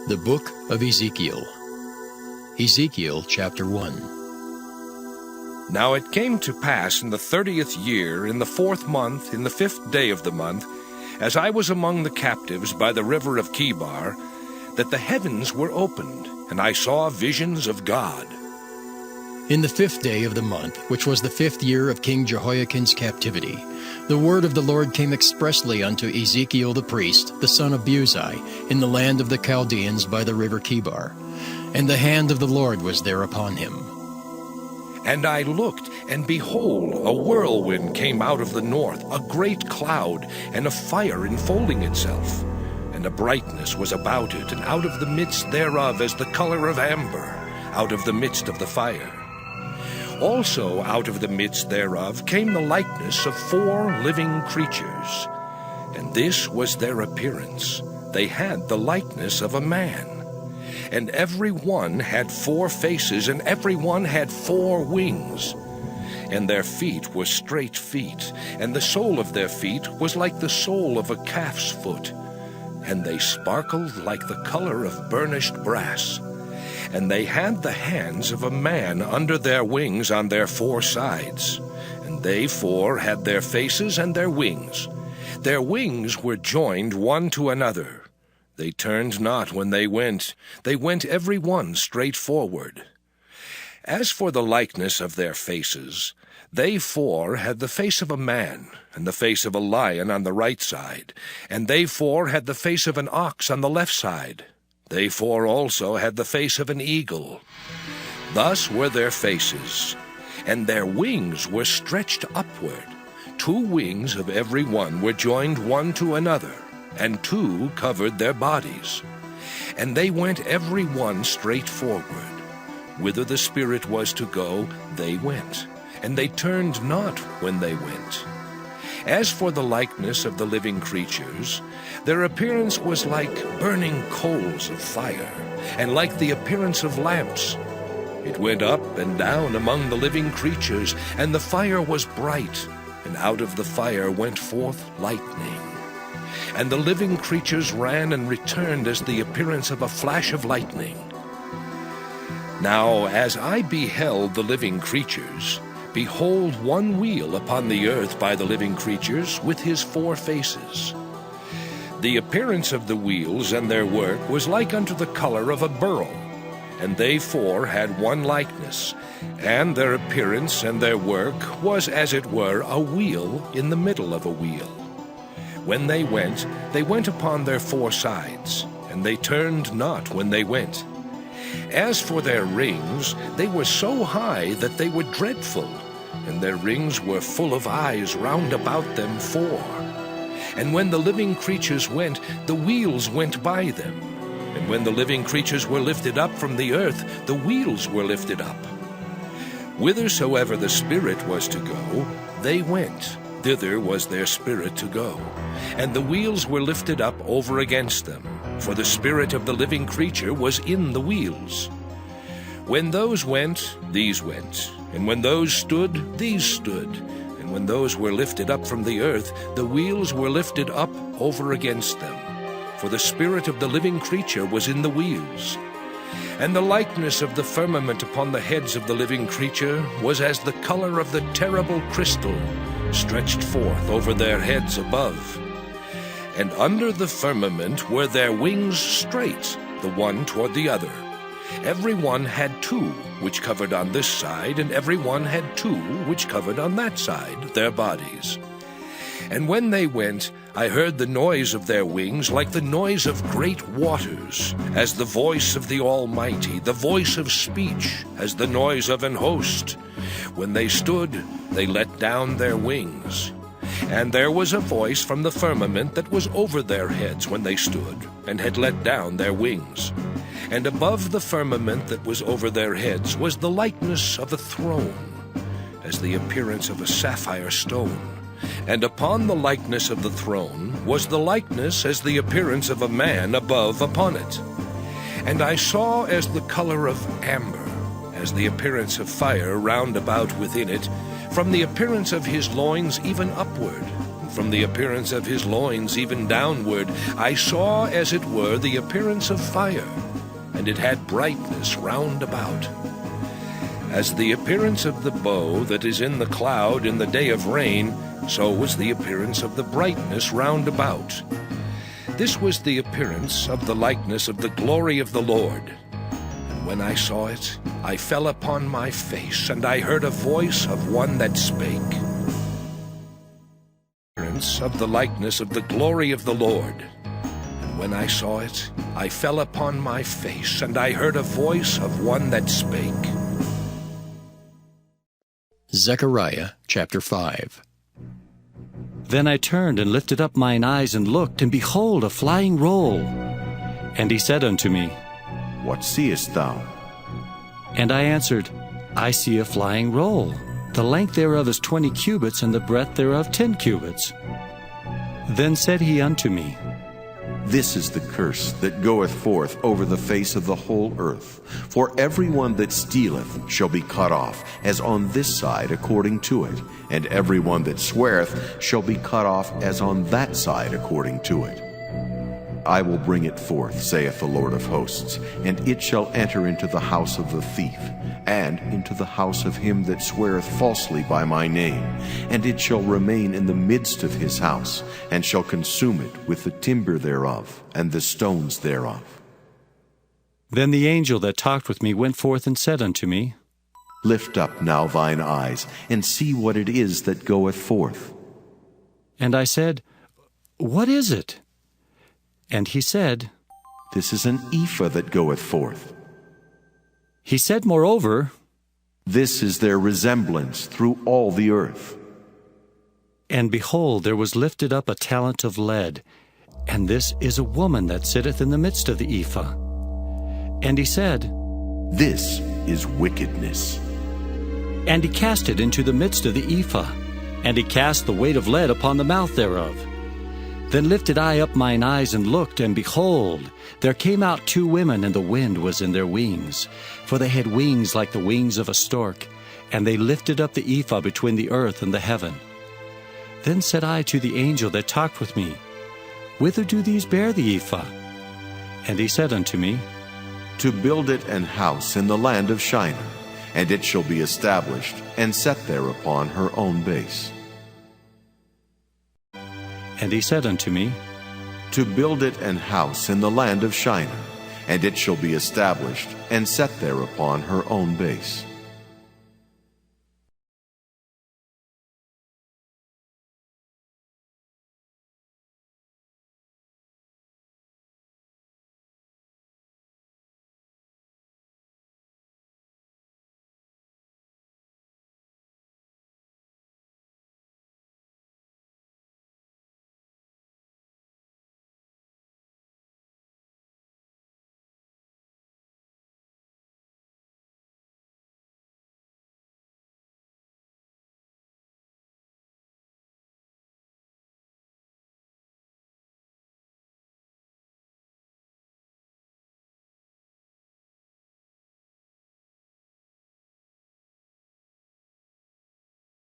The Book of Ezekiel. Ezekiel chapter 1. Now it came to pass in the 30th year, in the 4th month, in the 5th day of the month, as I was among the captives by the river of Chebar, that the heavens were opened, and I saw visions of God. In the 5th day of the month, which was the 5th year of King Jehoiachin's captivity, the word of the Lord came expressly unto Ezekiel the priest, the son of Buzi, in the land of the Chaldeans by the river Chebar. And the hand of the Lord was there upon him. And I looked, and behold, a whirlwind came out of the north, a great cloud, and a fire enfolding itself. And a brightness was about it, and out of the midst thereof as the color of amber, out of the midst of the fire. Also out of the midst thereof came the likeness of 4 living creatures. And this was their appearance. They had the likeness of a man. And every one had 4 faces, and every one had 4 wings. And their feet were straight feet, and the sole of their feet was like the sole of a calf's foot. And they sparkled like the color of burnished brass. And they had the hands of a man under their wings on their 4 sides. And they 4 had their faces and their wings. Their wings were joined one to another. They turned not when they went every one straight forward. As for the likeness of their faces, they 4 had the face of a man, and the face of a lion on the right side, and they 4 had the face of an ox on the left side. They 4 also had the face of an eagle. Thus were their faces, and their wings were stretched upward. 2 wings of every one were joined one to another, and 2 covered their bodies. And they went every one straight forward. Whither the Spirit was to go, they went, and they turned not when they went. As for the likeness of the living creatures, their appearance was like burning coals of fire, and like the appearance of lamps. It went up and down among the living creatures, and the fire was bright, and out of the fire went forth lightning. And the living creatures ran and returned as the appearance of a flash of lightning. Now as I beheld the living creatures, behold, one wheel upon the earth by the living creatures, with his 4 faces. The appearance of the wheels and their work was like unto the color of a beryl, and they 4 had one likeness, and their appearance and their work was as it were a wheel in the middle of a wheel. When they went upon their 4 sides, and they turned not when they went. As for their rings, they were so high that they were dreadful, and their rings were full of eyes round about them 4. And when the living creatures went, the wheels went by them. And when the living creatures were lifted up from the earth, the wheels were lifted up. Whithersoever the Spirit was to go, they went. Thither was their spirit to go. And the wheels were lifted up over against them, for the spirit of the living creature was in the wheels. When those went, these went. And when those stood, these stood. And when those were lifted up from the earth, the wheels were lifted up over against them. For the spirit of the living creature was in the wheels. And the likeness of the firmament upon the heads of the living creature was as the color of the terrible crystal, stretched forth over their heads above. And under the firmament were their wings straight, the one toward the other. Every one had 2, which covered on this side, and every one had 2, which covered on that side, their bodies. And when they went, I heard the noise of their wings like the noise of great waters, as the voice of the Almighty, the voice of speech, as the noise of an host. When they stood, they let down their wings. And there was a voice from the firmament that was over their heads when they stood, and had let down their wings. And above the firmament that was over their heads was the likeness of a throne, as the appearance of a sapphire stone. And upon the likeness of the throne was the likeness as the appearance of a man above upon it. And I saw as the color of amber, as the appearance of fire round about within it, from the appearance of his loins even upward, and From the appearance of his loins even downward, I saw as it were the appearance of fire, and it had brightness round about. As the appearance of the bow that is in the cloud in the day of rain, so was the appearance of the brightness round about. This was the appearance of the likeness of the glory of the Lord. And when I saw it, I fell upon my face, and I heard a voice of one that spake. Of the likeness of the glory of the Lord. And when I saw it, I fell upon my face, and I heard a voice of one that spake. Zechariah chapter 5. Then I turned and lifted up mine eyes and looked, and behold, a flying roll. And he said unto me, What seest thou? And I answered, I see a flying roll. The length thereof is 20 cubits, and the breadth thereof 10 cubits. Then said he unto me, This is the curse that goeth forth over the face of the whole earth. For every one that stealeth shall be cut off, as on this side according to it, and every one that sweareth shall be cut off, as on that side according to it. I will bring it forth, saith the Lord of hosts, and it shall enter into the house of the thief, and into the house of him that sweareth falsely by my name, and it shall remain in the midst of his house, and shall consume it with the timber thereof, and the stones thereof. Then the angel that talked with me went forth and said unto me, Lift up now thine eyes, and see what it is that goeth forth. And I said, What is it? And he said, This is an ephah that goeth forth. He said moreover, This is their resemblance through all the earth. And behold, there was lifted up a talent of lead, and this is a woman that sitteth in the midst of the ephah. And he said, This is wickedness. And he cast it into the midst of the ephah, and he cast the weight of lead upon the mouth thereof. Then lifted I up mine eyes and looked, and behold, there came out 2 women, and the wind was in their wings. For they had wings like the wings of a stork, and they lifted up the ephah between the earth and the heaven. Then said I to the angel that talked with me, Whither do these bear the ephah? And he said unto me, To build it an house in the land of Shinar, and it shall be established, and set there upon her own base. And he said unto me, To build it an house in the land of Shinar, and it shall be established, and set there upon her own base.